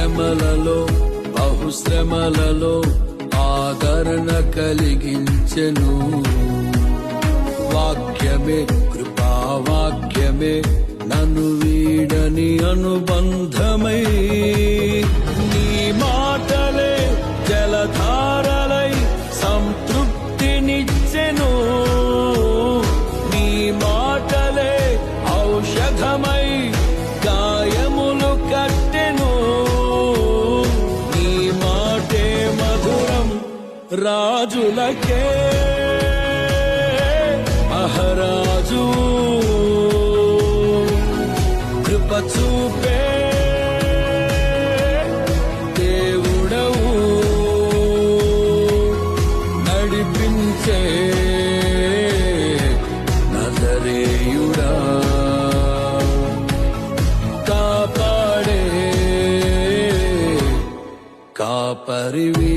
శ్రమలలో బహుశ్రమలలో ఆదరణ కలిగించెను. వాక్యమే కృపావాక్యమే నన్ను వీడని అనుబంధమై, నీ మాటలే జలధారలై సంతృప్తినిచ్చెను. నీ మాటలే ఔషధమై గాయములు కట్టెను. నీ మాటే మధురం రాజులకే, మహారాజు కృప చూపే దేవుడవు, నడిపించే నజరేయుడా, కాపాడే కాపరివి.